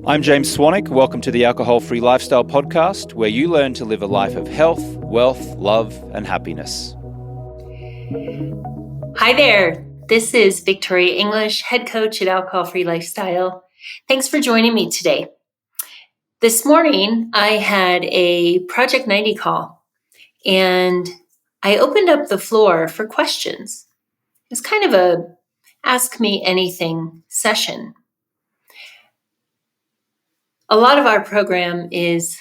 I'm James Swanwick. Welcome to the Alcohol Free Lifestyle Podcast, where you learn to live a life of health, wealth, love, and happiness. Hi there. This is Victoria English, head coach at Alcohol Free Lifestyle. Thanks for joining me today. This morning, I had a Project 90 call, and I opened up the floor for questions. It's kind of a Ask Me Anything session. A lot of our program is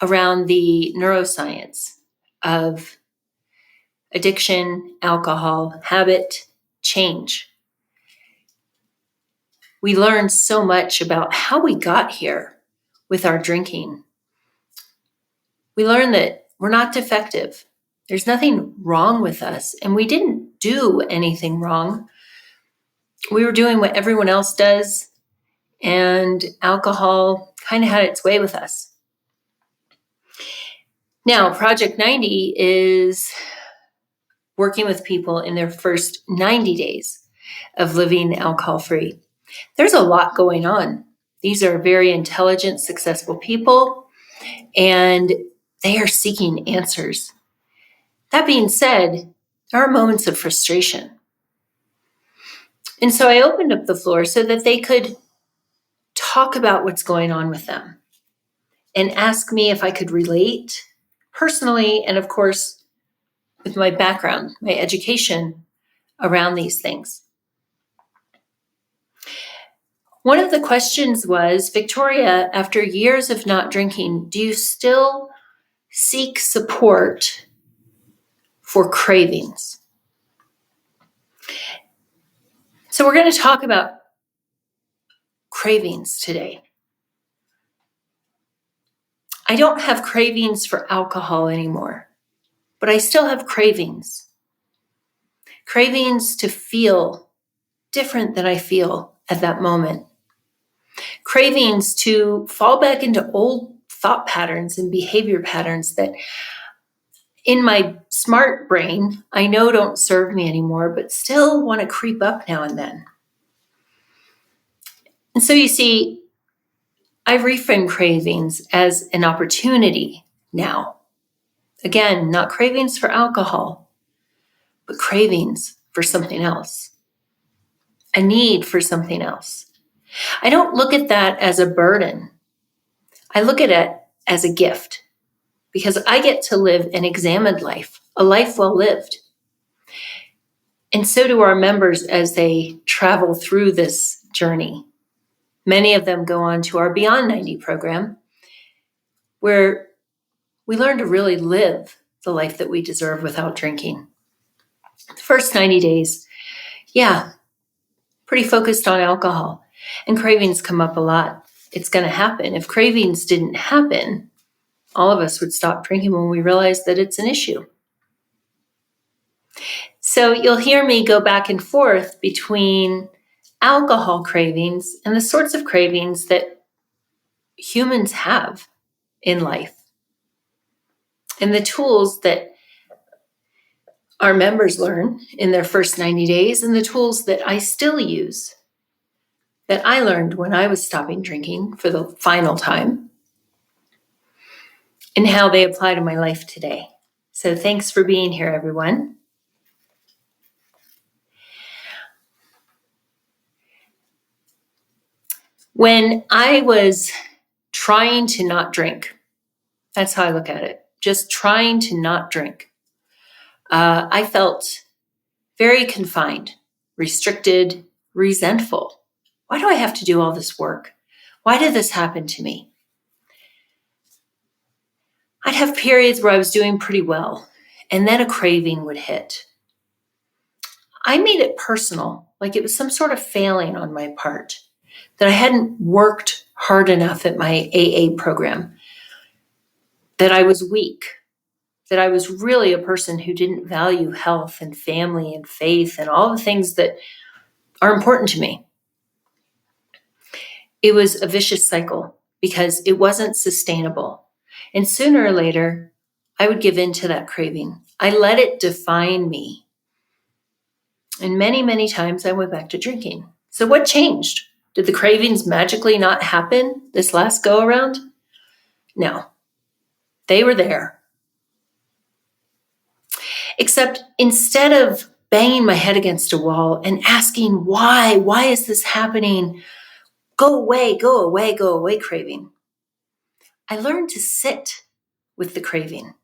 around the neuroscience of addiction, alcohol, habit, change. We learn so much about how we got here with our drinking. We learn that we're not defective. There's nothing wrong with us, and we didn't do anything wrong. We were doing what everyone else does, and alcohol kind of had its way with us. Now, Project 90 is working with people in their first 90 days of living alcohol-free. There's a lot going on. These are very intelligent, successful people, and they are seeking answers. That being said, there are moments of frustration. And so I opened up the floor so that they could talk about what's going on with them and ask me if I could relate personally, and of course, with my background, my education around these things. One of the questions was, Victoria, after years of not drinking, do you still seek support for cravings? So we're going to talk about cravings today. I don't have cravings for alcohol anymore, but I still have cravings. Cravings to feel different than I feel at that moment. Cravings to fall back into old thought patterns and behavior patterns that in my smart brain, I know don't serve me anymore, but still want to creep up now and then. And so you see, I reframe cravings as an opportunity now. Again, not cravings for alcohol, but cravings for something else. A need for something else. I don't look at that as a burden. I look at it as a gift because I get to live an examined life, a life well lived. And so do our members as they travel through this journey. Many of them go on to our Beyond 90 program, where we learn to really live the life that we deserve without drinking. The first 90 days, pretty focused on alcohol. And cravings come up a lot. It's going to happen. If cravings didn't happen, all of us would stop drinking when we realize that it's an issue. So you'll hear me go back and forth between alcohol cravings and the sorts of cravings that humans have in life, and the tools that our members learn in their first 90 days, and the tools that I still use that I learned when I was stopping drinking for the final time, and how they apply to my life today. So thanks for being here, everyone. When I was trying to not drink, that's how I look at it, just trying to not drink, I felt very confined, restricted, resentful. Why do I have to do all this work? Why did this happen to me? I'd have periods where I was doing pretty well, and then a craving would hit. I made it personal, like it was some sort of failing on my part, that I hadn't worked hard enough at my AA program, that I was weak, that I was really a person who didn't value health and family and faith and all the things that are important to me. It was a vicious cycle because it wasn't sustainable. And sooner or later, I would give in to that craving. I let it define me. And many, many times I went back to drinking. So what changed? Did the cravings magically not happen this last go around? No, they were there. Except instead of banging my head against a wall and asking why is this happening? Go away, go away, go away, craving. I learned to sit with the craving.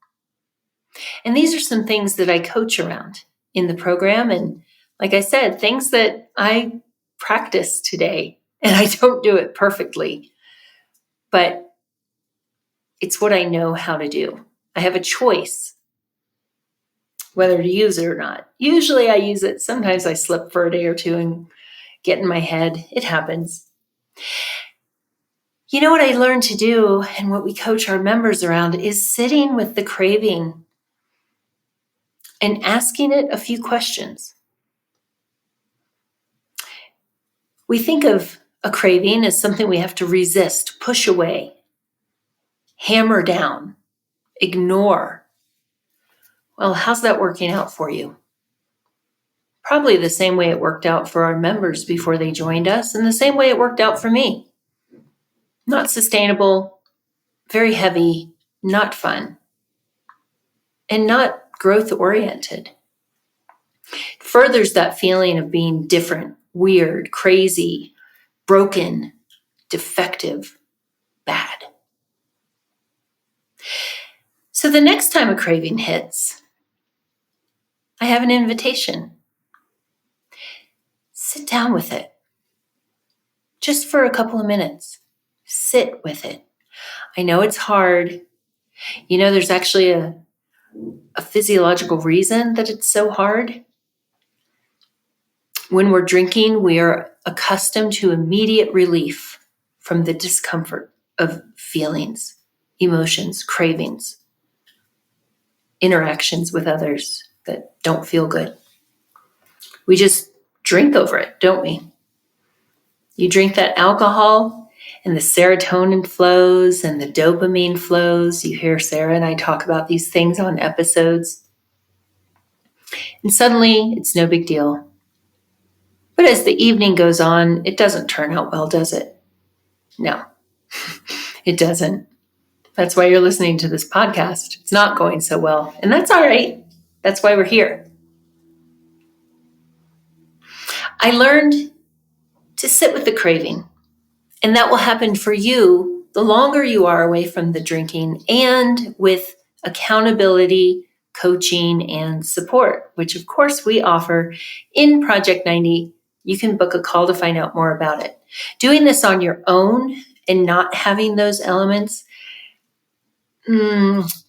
And these are some things that I coach around in the program. And like I said, things that I practice today, and I don't do it perfectly, but it's what I know how to do. I have a choice whether to use it or not. Usually I use it. Sometimes I slip for a day or two and get in my head. It happens. You know what I learned to do and what we coach our members around is sitting with the craving and asking it a few questions. We think of a craving as something we have to resist, push away, hammer down, ignore. Well, how's that working out for you? Probably the same way it worked out for our members before they joined us, and the same way it worked out for me. Not sustainable, very heavy, not fun, and not growth oriented. Furthers that feeling of being different, weird, crazy, broken, defective, bad. So the next time a craving hits, I have an invitation. Sit down with it. Just for a couple of minutes. Sit with it. I know it's hard. You know, there's actually a physiological reason that it's so hard. When we're drinking, we are accustomed to immediate relief from the discomfort of feelings, emotions, cravings, interactions with others that don't feel good. We just drink over it, don't we? You drink that alcohol and the serotonin flows and the dopamine flows. You hear Sarah and I talk about these things on episodes. And suddenly it's no big deal. But as the evening goes on, it doesn't turn out well, does it? No, it doesn't. That's why you're listening to this podcast. It's not going so well. And that's all right. That's why we're here. I learned to sit with the craving. And that will happen for you the longer you are away from the drinking and with accountability, coaching, and support, which of course we offer in Project 90. You can book a call to find out more about it. Doing this on your own and not having those elements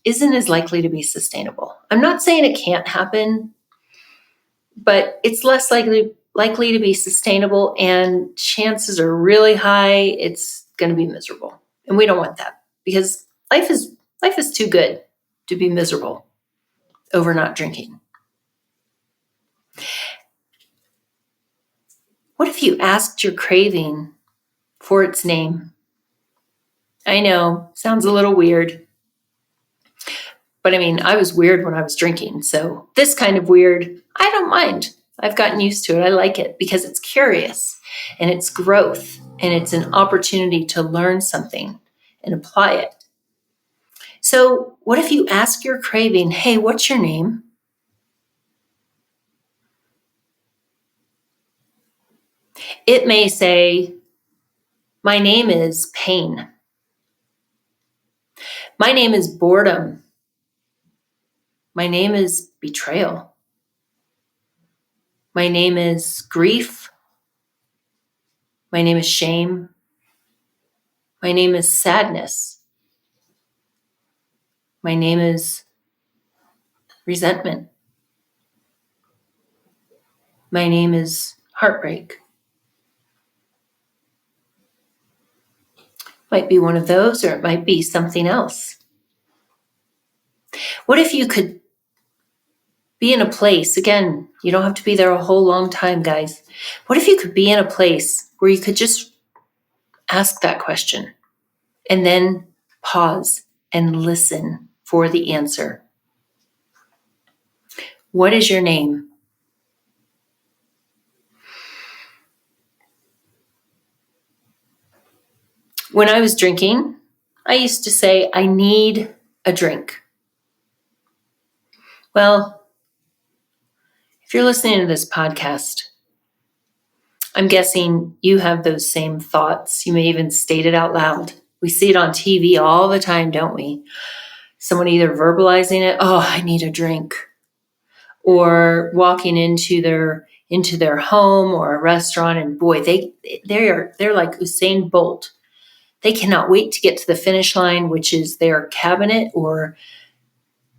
isn't as likely to be sustainable. I'm not saying it can't happen, but it's less likely to be sustainable, and chances are really high it's going to be miserable. And we don't want that because life is too good to be miserable over not drinking. What if you asked your craving for its name? I know, sounds a little weird. But I mean, I was weird when I was drinking, so this kind of weird, I don't mind. I've gotten used to it. I like it because it's curious and it's growth and it's an opportunity to learn something and apply it. So what if you ask your craving, hey, what's your name? It may say, my name is pain. My name is boredom. My name is betrayal. My name is grief. My name is shame. My name is sadness. My name is resentment. My name is heartbreak. Might be one of those, or it might be something else. What if you could be in a place, again, you don't have to be there a whole long time, guys. What if you could be in a place where you could just ask that question and then pause and listen for the answer? What is your name? When I was drinking, I used to say, I need a drink. Well, if you're listening to this podcast, I'm guessing you have those same thoughts. You may even state it out loud. We see it on TV all the time, don't we? Someone either verbalizing it, oh, I need a drink, or walking into their home or a restaurant, and boy, they're like Usain Bolt. They cannot wait to get to the finish line, which is their cabinet or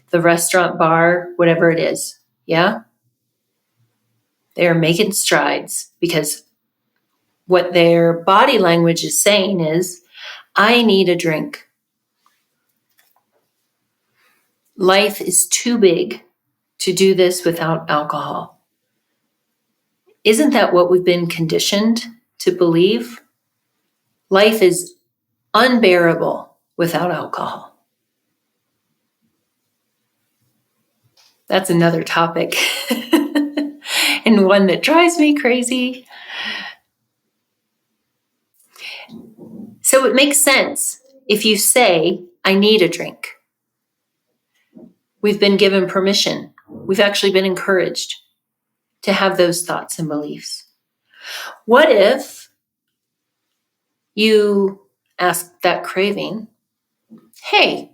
the restaurant bar, whatever it is. Yeah? They are making strides because what their body language is saying is, I need a drink. Life is too big to do this without alcohol. Isn't that what we've been conditioned to believe? Life is unbearable without alcohol. That's another topic and one that drives me crazy. So it makes sense if you say, I need a drink. We've been given permission. We've actually been encouraged to have those thoughts and beliefs. What if you ask that craving, hey,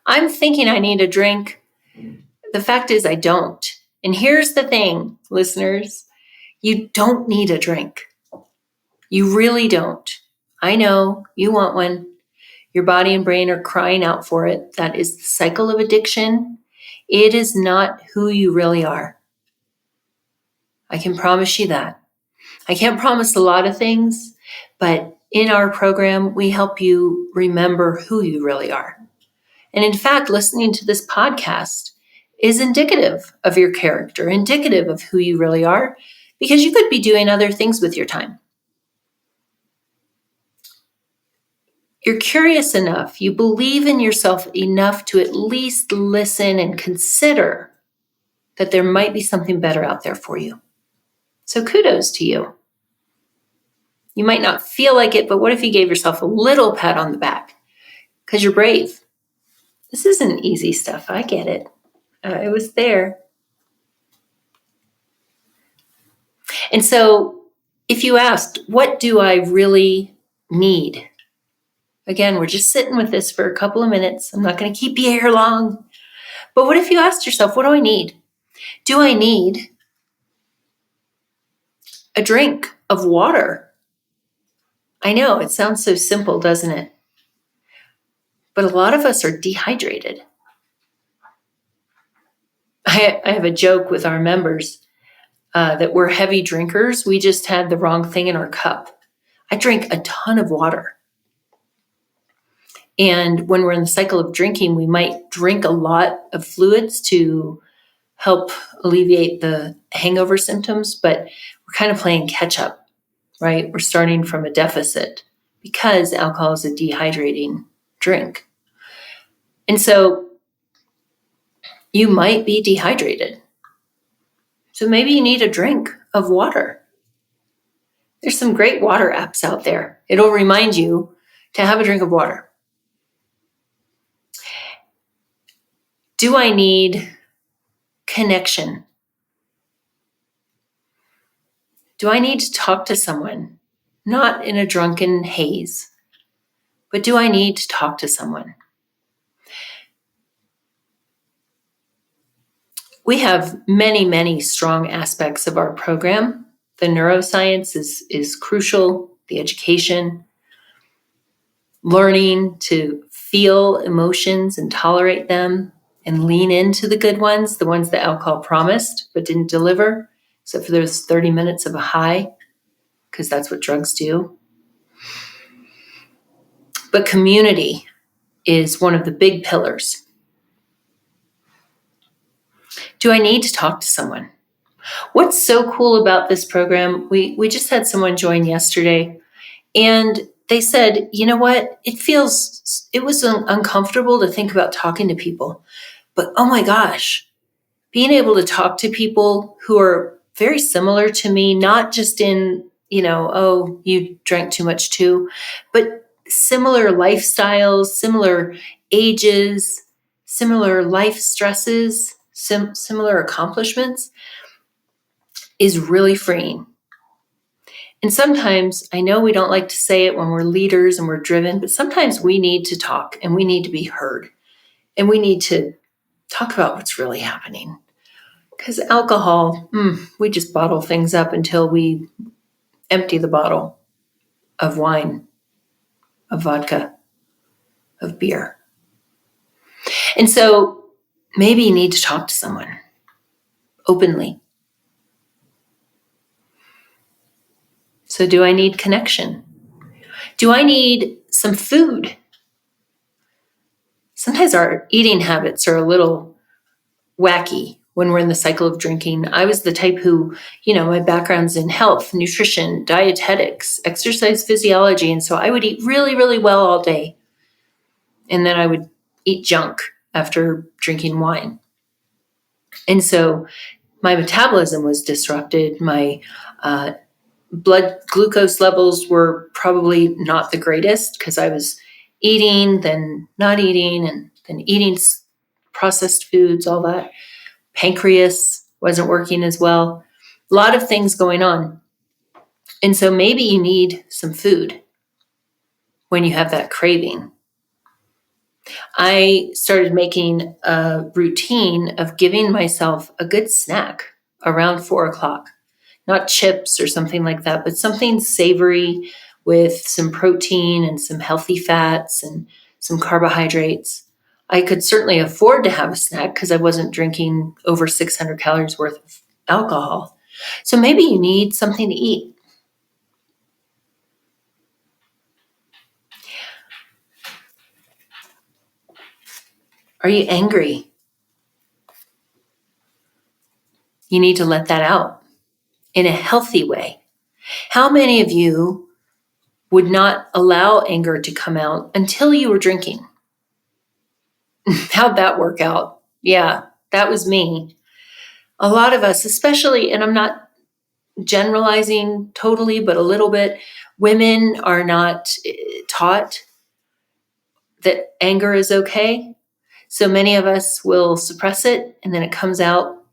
I'm thinking I need a drink. The fact is I don't. And here's the thing, listeners, you don't need a drink. You really don't. I know you want one. Your body and brain are crying out for it. That is the cycle of addiction. It is not who you really are. I can promise you that. I can't promise a lot of things, but in our program, we help you remember who you really are. And in fact, listening to this podcast is indicative of your character, indicative of who you really are, because you could be doing other things with your time. You're curious enough, you believe in yourself enough to at least listen and consider that there might be something better out there for you. So kudos to you. You might not feel like it, but what if you gave yourself a little pat on the back? Because you're brave. This isn't easy stuff. I get it. It was there. And so if you asked, what do I really need? Again, we're just sitting with this for a couple of minutes. I'm not going to keep you here long. But what if you asked yourself, what do I need? Do I need a drink of water? I know it sounds so simple, doesn't it? But a lot of us are dehydrated. I have a joke with our members that we're heavy drinkers. We just had the wrong thing in our cup. I drink a ton of water. And when we're in the cycle of drinking, we might drink a lot of fluids to help alleviate the hangover symptoms, but we're kind of playing catch up, right? We're starting from a deficit because alcohol is a dehydrating drink. And so you might be dehydrated. So maybe you need a drink of water. There's some great water apps out there. It'll remind you to have a drink of water. Do I need connection? Do I need to talk to someone? Not in a drunken haze, but do I need to talk to someone? We have many, many strong aspects of our program. The neuroscience is crucial, the education, learning to feel emotions and tolerate them and lean into the good ones, the ones that alcohol promised but didn't deliver, except for those 30 minutes of a high, because that's what drugs do. But community is one of the big pillars. Do I need to talk to someone? What's so cool about this program, we just had someone join yesterday, and they said, you know what, it was uncomfortable to think about talking to people, but oh my gosh, being able to talk to people who are very similar to me, not just in oh, you drank too much too. But similar lifestyles, similar ages, similar life stresses, similar accomplishments is really freeing. And sometimes, I know we don't like to say it when we're leaders and we're driven, but sometimes we need to talk and we need to be heard. And we need to talk about what's really happening. Because alcohol, we just bottle things up until we empty the bottle of wine, of vodka, of beer. And so maybe you need to talk to someone openly. So do I need connection? Do I need some food? Sometimes our eating habits are a little wacky when we're in the cycle of drinking. I was the type who, my background's in health, nutrition, dietetics, exercise physiology. And so I would eat really, really well all day. And then I would eat junk after drinking wine. And so my metabolism was disrupted. My blood glucose levels were probably not the greatest because I was eating, then not eating, and then eating processed foods, all that. Pancreas wasn't working as well. A lot of things going on. And so maybe you need some food when you have that craving. I started making a routine of giving myself a good snack around 4:00. Not chips or something like that, but something savory with some protein and some healthy fats and some carbohydrates. I could certainly afford to have a snack because I wasn't drinking over 600 calories worth of alcohol. So maybe you need something to eat. Are you angry? You need to let that out in a healthy way. How many of you would not allow anger to come out until you were drinking? How'd that work out? Yeah, that was me. A lot of us, especially, and I'm not generalizing totally, but a little bit, women are not taught that anger is okay. So many of us will suppress it, and then it comes out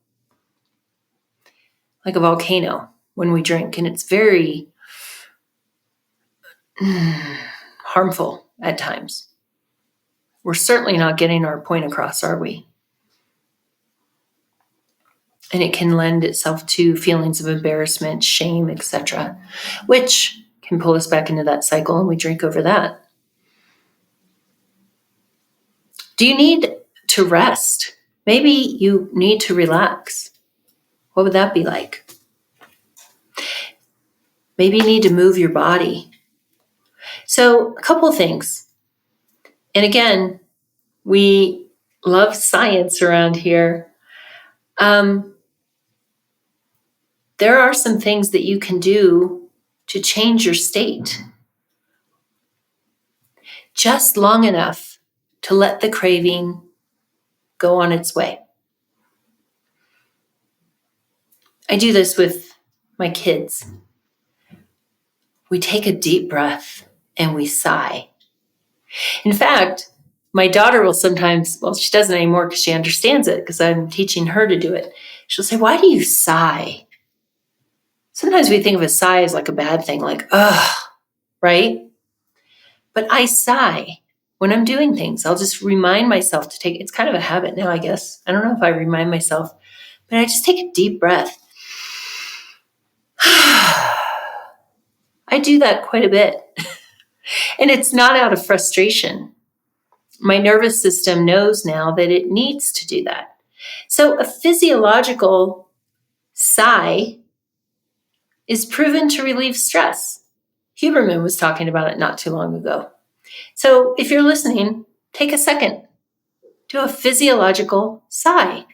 like a volcano when we drink, and it's very harmful at times. We're certainly not getting our point across, are we? And it can lend itself to feelings of embarrassment, shame, etc., which can pull us back into that cycle, and we drink over that. Do you need to rest? Maybe you need to relax. What would that be like? Maybe you need to move your body. So, a couple of things. And again, we love science around here. There are some things that you can do to change your state just long enough to let the craving go on its way. I do this with my kids. We take a deep breath and we sigh. In fact, my daughter will sometimes, she doesn't anymore because she understands it because I'm teaching her to do it. She'll say, "Why do you sigh?" Sometimes we think of a sigh as like a bad thing, like, ugh, right? But I sigh when I'm doing things. I'll just remind myself to take, it's kind of a habit now, I guess. I don't know if I remind myself, but I just take a deep breath. I do that quite a bit. And it's not out of frustration. My nervous system knows now that it needs to do that. So a physiological sigh is proven to relieve stress. Huberman was talking about it not too long ago. So if you're listening, take a second. Do a physiological sigh.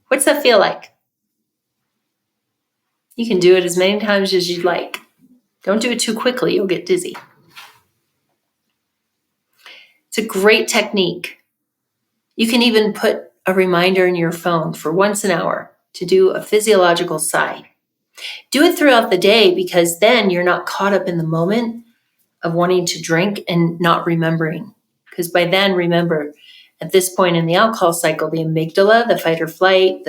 What's that feel like? You can do it as many times as you'd like. Don't do it too quickly, you'll get dizzy. It's a great technique. You can even put a reminder in your phone for once an hour to do a physiological sigh. Do it throughout the day, because then you're not caught up in the moment of wanting to drink and not remembering. Because by then, remember, at this point in the alcohol cycle, the amygdala, the fight or flight,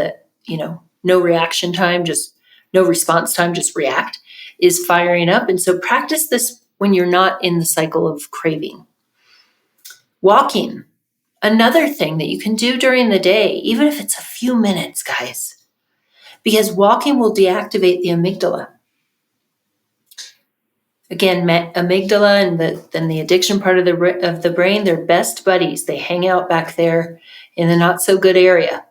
no reaction time, just no response time, just react, is firing up. And so practice this when you're not in the cycle of craving. Walking, another thing that you can do during the day, even if it's a few minutes, guys, because walking will deactivate the amygdala. Again, amygdala and then the addiction part of the brain, they're best buddies. They hang out back there in the not so good area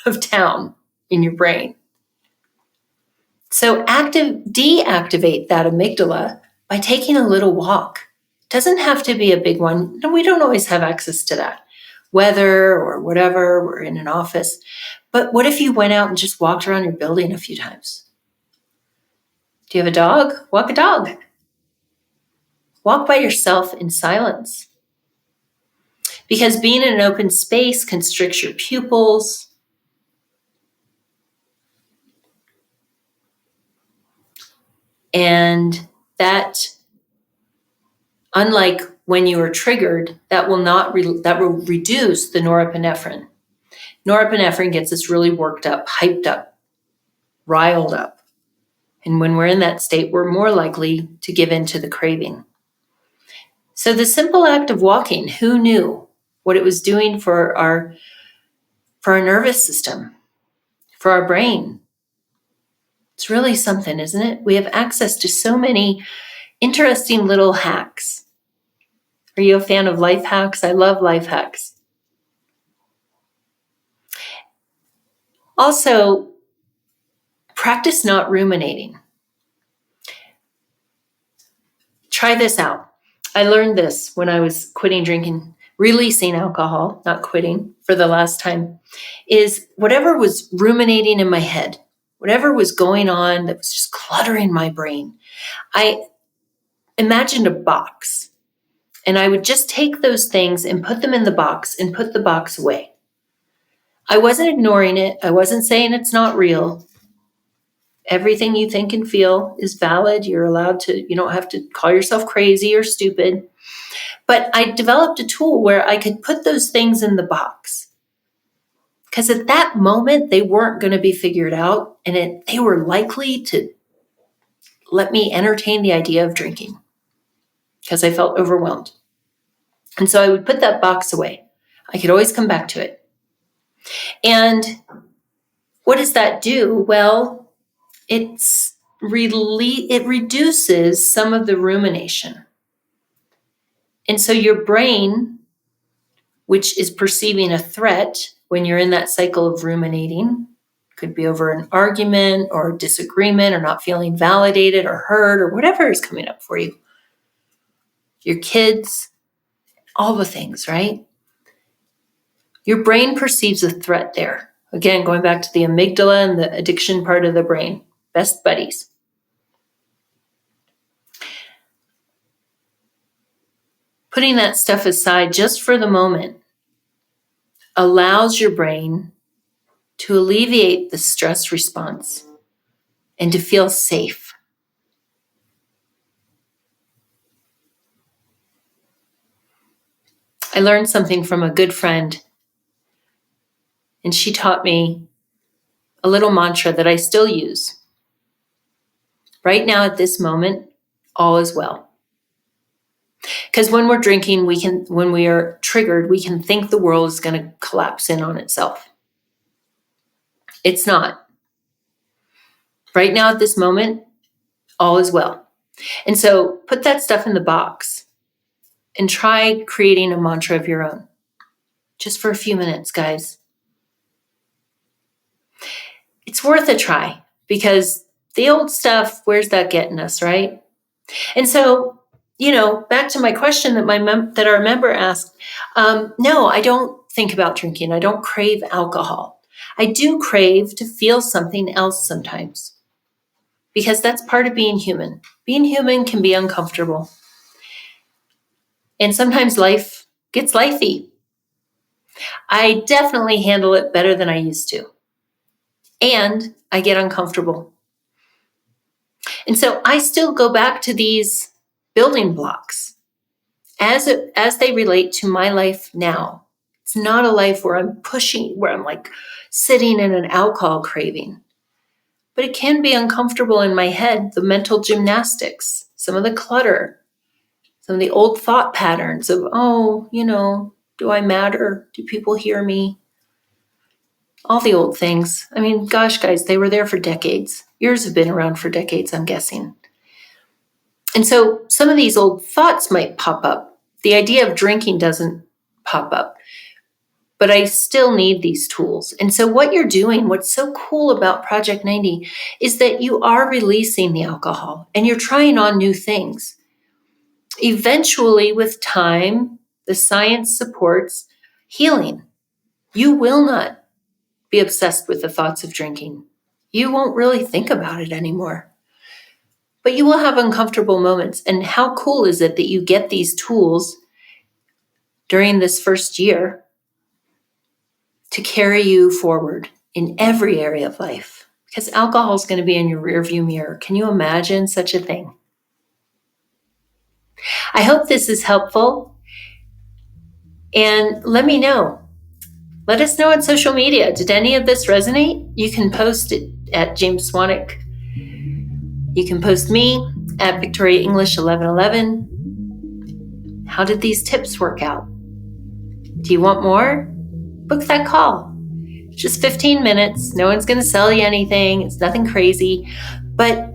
of town in your brain. So deactivate that amygdala by taking a little walk. It doesn't have to be a big one. No, we don't always have access to that. Weather or whatever, we're in an office. But what if you went out and just walked around your building a few times? Do you have a dog? Walk a dog. Walk by yourself in silence. Because being in an open space constricts your pupils. And that, unlike when you are triggered, that will reduce the norepinephrine. Norepinephrine gets us really worked up, hyped up, riled up. And when we're in that state, we're more likely to give in to the craving. So the simple act of walking, who knew what it was doing for our nervous system, for our brain? It's really something, isn't it? We have access to so many interesting little hacks. Are you a fan of life hacks? I love life hacks. Also, practice not ruminating. Try this out. I learned this when I was releasing alcohol, not quitting for the last time, is whatever was ruminating in my head, whatever was going on that was just cluttering my brain, I imagined a box, and I would just take those things and put them in the box and put the box away. I wasn't ignoring it. I wasn't saying it's not real. Everything you think and feel is valid. You don't have to call yourself crazy or stupid. But I developed a tool where I could put those things in the box. Because at that moment, they weren't going to be figured out, and they were likely to let me entertain the idea of drinking because I felt overwhelmed. And so I would put that box away. I could always come back to it. And what does that do? Well, it reduces some of the rumination. And so your brain, which is perceiving a threat when you're in that cycle of ruminating, could be over an argument or disagreement or not feeling validated or heard or whatever is coming up for you. Your kids, all the things, right? Your brain perceives a threat there. Again, going back to the amygdala and the addiction part of the brain, best buddies. Putting that stuff aside just for the moment allows your brain to alleviate the stress response and to feel safe. I learned something from a good friend, and she taught me a little mantra that I still use. Right now, at this moment, all is well. Because when we're drinking, when we are triggered, we can think the world is going to collapse in on itself. It's not. Right now, at this moment, all is well. And so put that stuff in the box and try creating a mantra of your own. Just for a few minutes, guys. It's worth a try because the old stuff, where's that getting us, right? And so, back to my question that our member asked, no, I don't think about drinking. I don't crave alcohol. I do crave to feel something else sometimes because that's part of being human. Being human can be uncomfortable. And sometimes life gets lifey. I definitely handle it better than I used to. And I get uncomfortable. And so I still go back to these building blocks as they relate to my life now. It's not a life where I'm pushing, where I'm like sitting in an alcohol craving. But it can be uncomfortable in my head, the mental gymnastics, some of the clutter, some of the old thought patterns of, do I matter? Do people hear me? All the old things. I mean, gosh, guys, they were there for decades. Yours have been around for decades, I'm guessing. And so some of these old thoughts might pop up. The idea of drinking doesn't pop up, but I still need these tools. And so what you're doing, what's so cool about Project 90 is that you are releasing the alcohol and you're trying on new things. Eventually, with time, the science supports healing. You will not be obsessed with the thoughts of drinking. You won't really think about it anymore. But you will have uncomfortable moments. And how cool is it that you get these tools during this first year to carry you forward in every area of life? Because alcohol is going to be in your rearview mirror. Can you imagine such a thing? I hope this is helpful. And let me know. Let us know on social media. Did any of this resonate? You can post it at James Swanwick. You can post me at Victoria English 1111. How did these tips work out? Do you want more? Book that call. It's just 15 minutes. No one's going to sell you anything. It's nothing crazy. But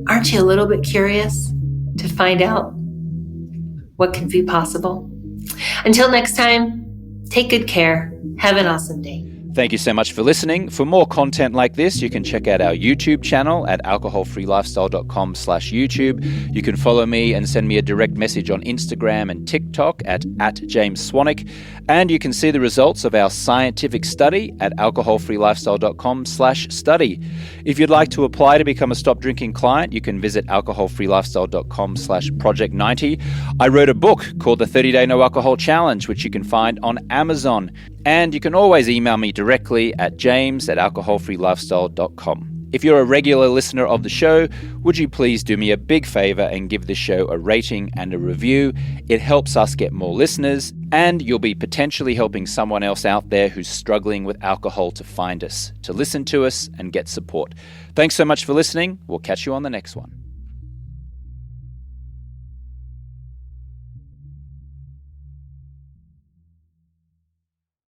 aren't you a little bit curious to find out what could be possible? Until next time, take good care. Have an awesome day. Thank you so much for listening. For more content like this, you can check out our YouTube channel at alcoholfreelifestyle.com/YouTube. You can follow me and send me a direct message on Instagram and TikTok at James Swanwick. And you can see the results of our scientific study at alcoholfreelifestyle.com/study. If you'd like to apply to become a Stop Drinking client, you can visit alcoholfreelifestyle.com/project90. I wrote a book called The 30-Day No Alcohol Challenge, which you can find on Amazon. And you can always email me directly at james@alcoholfreelifestyle.com. If you're a regular listener of the show, would you please do me a big favor and give this show a rating and a review? It helps us get more listeners, and you'll be potentially helping someone else out there who's struggling with alcohol to find us, to listen to us and get support. Thanks so much for listening. We'll catch you on the next one.